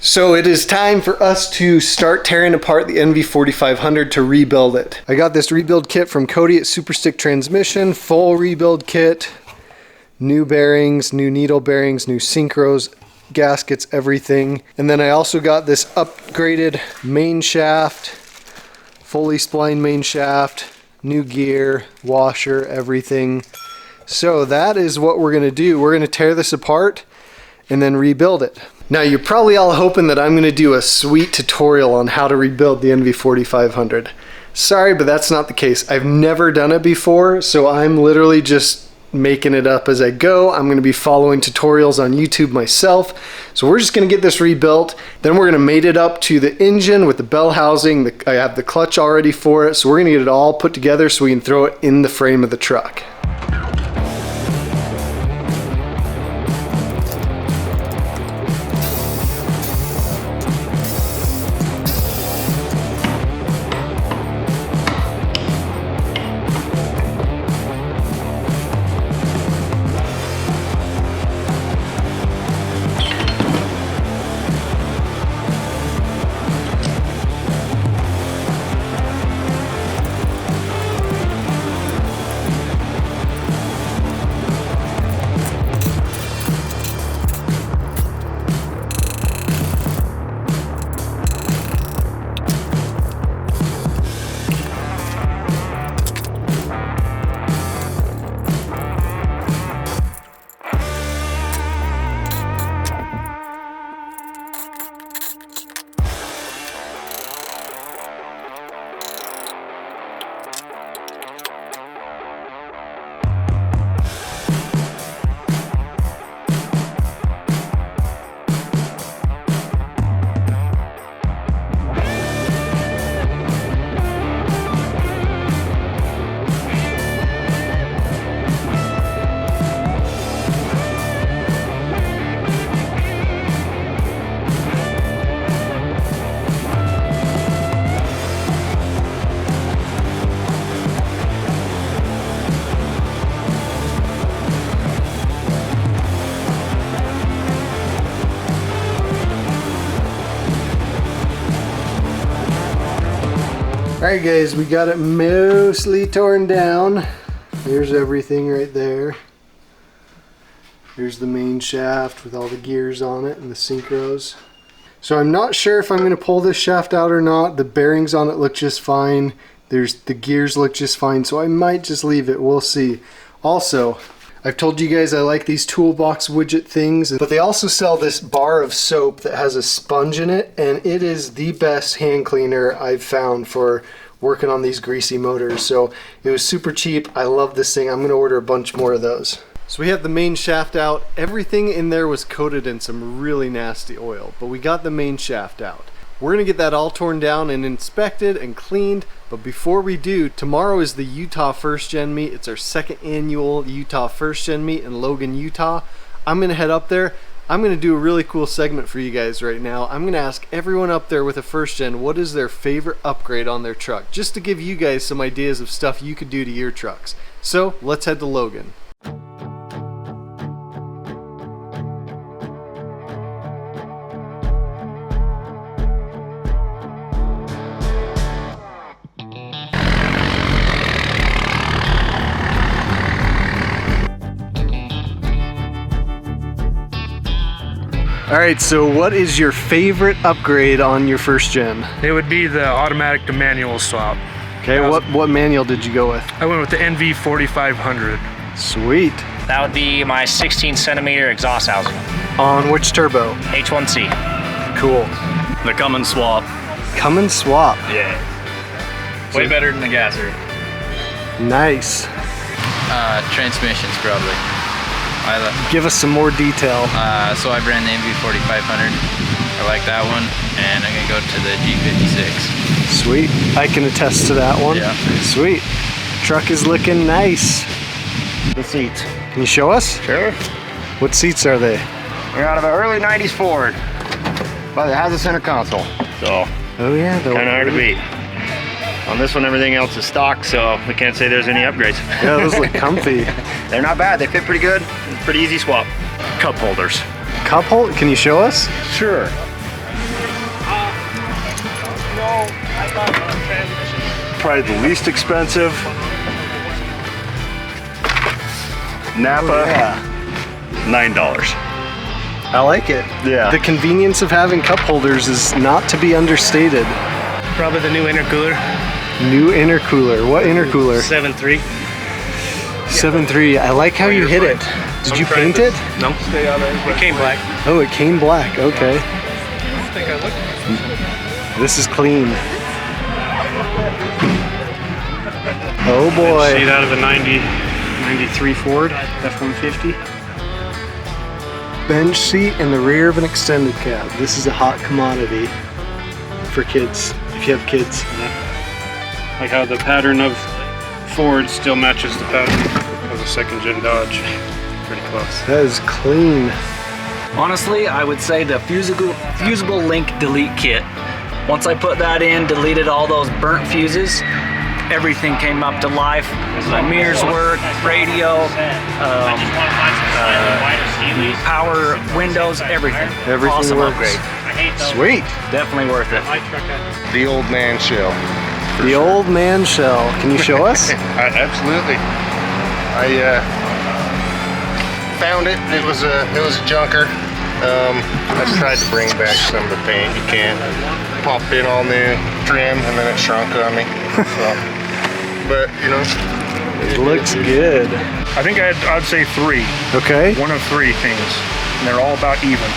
So it is time for us to start tearing apart the NV4500 to rebuild it. I got this rebuild kit from Cody at Superstick Transmission, full rebuild kit, new bearings, new needle bearings, new synchros, gaskets, everything. And then I also got this upgraded main shaft, fully splined main shaft, new gear, washer, everything. So that is what we're gonna do. We're gonna tear this apart and then rebuild it. Now you're probably all hoping that I'm gonna do a sweet tutorial on how to rebuild the NV4500. Sorry, but that's not the case. I've never done it before, so I'm literally just making it up as I go. I'm gonna be following tutorials on YouTube myself. So we're just gonna get this rebuilt. Then we're gonna mate it up to the engine with the bell housing. I have the clutch already for it. So we're gonna get it all put together so we can throw it in the frame of the truck. Alright guys, we got it mostly torn down. Here's everything right there. Here's the main shaft with all the gears on it and the synchros. So I'm not sure if I'm going to pull this shaft out or not. The bearings on it look just fine. The gears look just fine, so I might just leave it. We'll see. Also, I've told you guys I like these toolbox widget things, but they also sell this bar of soap that has a sponge in it, and it is the best hand cleaner I've found for working on these greasy motors. So it was super cheap. I love this thing. I'm gonna order a bunch more of those. So we have the main shaft out. Everything in there was coated in some really nasty oil, but we got the main shaft out. We're gonna get that all torn down and inspected and cleaned, but before we do, tomorrow is the Utah First Gen meet. It's our second annual Utah First Gen meet in Logan, Utah. I'm gonna head up there. I'm gonna do a really cool segment for you guys right now. I'm gonna ask everyone up there with a First Gen what is their favorite upgrade on their truck, just to give you guys some ideas of stuff you could do to your trucks. So let's head to Logan. Alright, so what is your favorite upgrade on your First Gen? It would be the automatic to manual swap. Okay, what manual did you go with? I went with the NV4500. Sweet. That would be my 16 centimeter exhaust housing. On which turbo? H1C. Cool. The come and swap. Come and swap. Yeah. Way better than the gasser. Nice. Transmissions probably. Give us some more detail. So I ran the NV4500. I like that one, and I'm gonna go to the G56. Sweet. I can attest to that one. Yeah. Sweet. Truck is looking nice. The seats. Can you show us? Sure. What seats are they? They're out of an early 90s Ford, but it has a center console, so Oh yeah, kind of hard to beat. On this one, everything else is stock, so we can't say there's any upgrades. Yeah, those look comfy. They're not bad. They fit pretty good. It's a pretty easy swap. Cup holders. Cup holder? Can you show us? Sure. Probably the least expensive. Napa, $9. I like it. Yeah. The convenience of having cup holders is not to be understated. Probably the new intercooler. New intercooler. What intercooler? 7.3. 7.3. I like how you hit it. Did you paint it? No. It came black. Oh, it came black. Okay. This is clean. Oh boy. Sheet out of a 93 Ford F-150. Bench seat in the rear of an extended cab. This is a hot commodity for kids, if you have kids. Like how the pattern of Ford still matches the pattern of a second gen Dodge. Pretty close. That is clean. Honestly, I would say the fusible link delete kit. Once I put that in, deleted all those burnt fuses, everything came up to life. My mirrors work, radio, power, windows, everything. Everything awesome works. upgrade. Sweet. Definitely worth it. The old man shell. The old man shell. Can you show us? Absolutely. I found it. It was a junker. I tried to bring back some of the paint. You can't. Popped in all new trim and then it shrunk on me. So, but you know, It looks good. I think I'd say 3. Okay. One of 3 things. And they're all about even.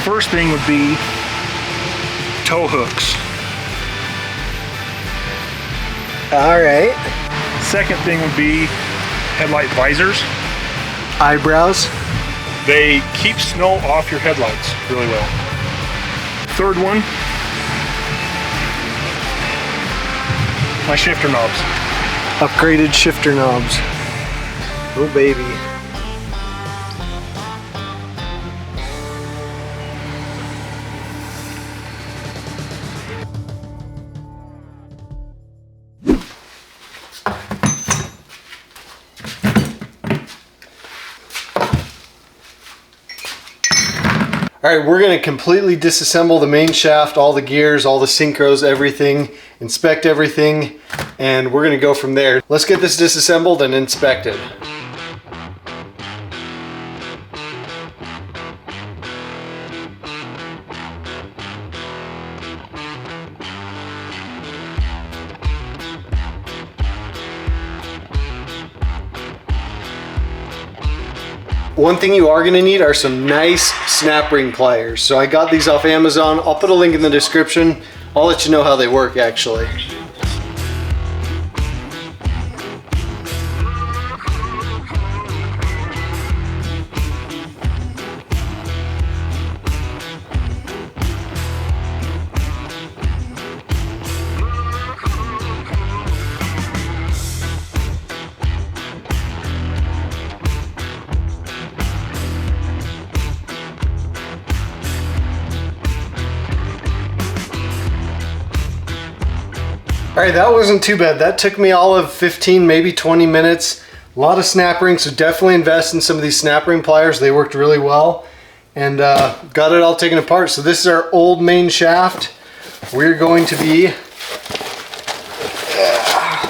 First thing would be tow hooks. All right. Second thing would be headlight visors. Eyebrows. They keep snow off your headlights really well. Third one, my shifter knobs. Upgraded shifter knobs. Oh baby. All right, we're gonna completely disassemble the main shaft, all the gears, all the synchros, everything, inspect everything, and we're gonna go from there. Let's get this disassembled and inspected. One thing you are going to need are some nice snap ring pliers. So I got these off Amazon. I'll put a link in the description. I'll let you know how they work actually. All right, that wasn't too bad. That took me all of 15, maybe 20 minutes. A lot of snap rings, so definitely invest in some of these snap ring pliers. They worked really well. And got it all taken apart. So this is our old main shaft. We're going to be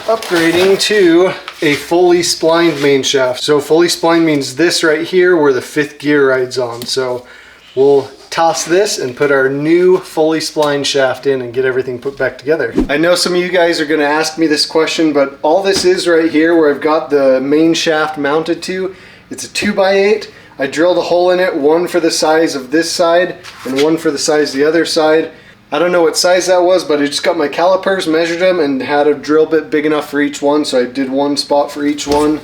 upgrading to a fully splined main shaft. So fully splined means this right here where the 5th gear rides on. So we'll toss this and put our new fully splined shaft in and get everything put back together. I know some of you guys are going to ask me this question, but all this is right here where I've got the main shaft mounted to, it's a 2x8. I drilled a hole in it, one for the size of this side and one for the size of the other side. I don't know what size that was, but I just got my calipers, measured them, and had a drill bit big enough for each one, so I did one spot for each one.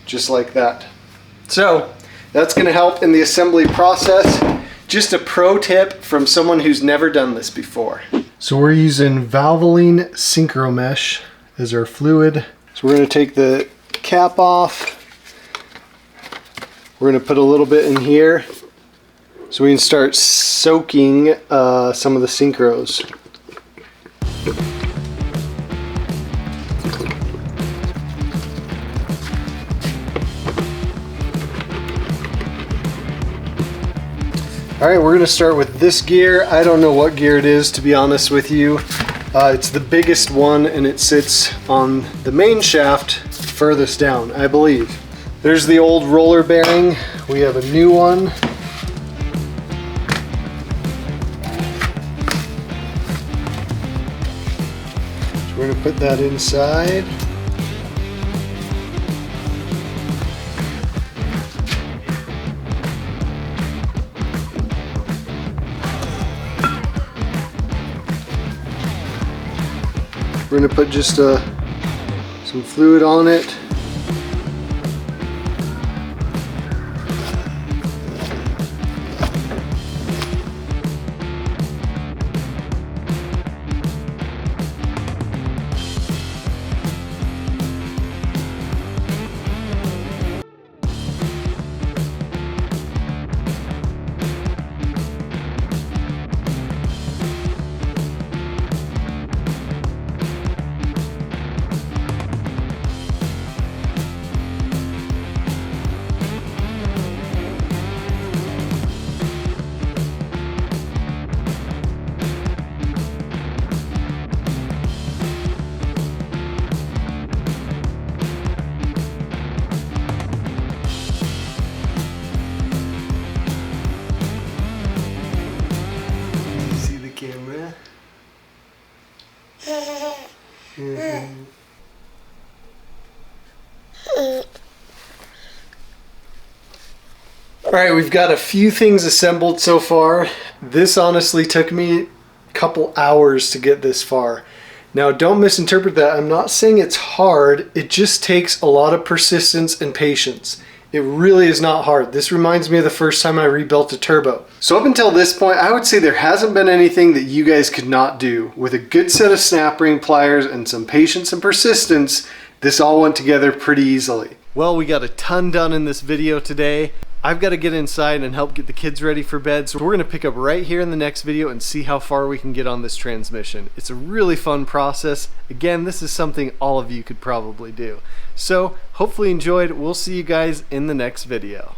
Just like that. So that's going to help in the assembly process. Just a pro tip from someone who's never done this before. So we're using Valvoline Synchro Mesh as our fluid. So we're going to take the cap off. We're going to put a little bit in here so we can start soaking some of the synchros. All right, we're gonna start with this gear. I don't know what gear it is, to be honest with you. It's the biggest one and it sits on the main shaft furthest down, I believe. There's the old roller bearing. We have a new one. So we're gonna put that inside. We're gonna put just some fluid on it. Camera. All right, we've got a few things assembled so far. This honestly took me a couple hours to get this far. Now, don't misinterpret that. I'm not saying it's hard. It just takes a lot of persistence and patience. It really is not hard. This reminds me of the first time I rebuilt a turbo. So up until this point, I would say there hasn't been anything that you guys could not do. With a good set of snap ring pliers and some patience and persistence, this all went together pretty easily. Well, we got a ton done in this video today. I've got to get inside and help get the kids ready for bed, so we're going to pick up right here in the next video and see how far we can get on this transmission. It's a really fun process. Again, this is something all of you could probably do. So hopefully you enjoyed. We'll see you guys in the next video.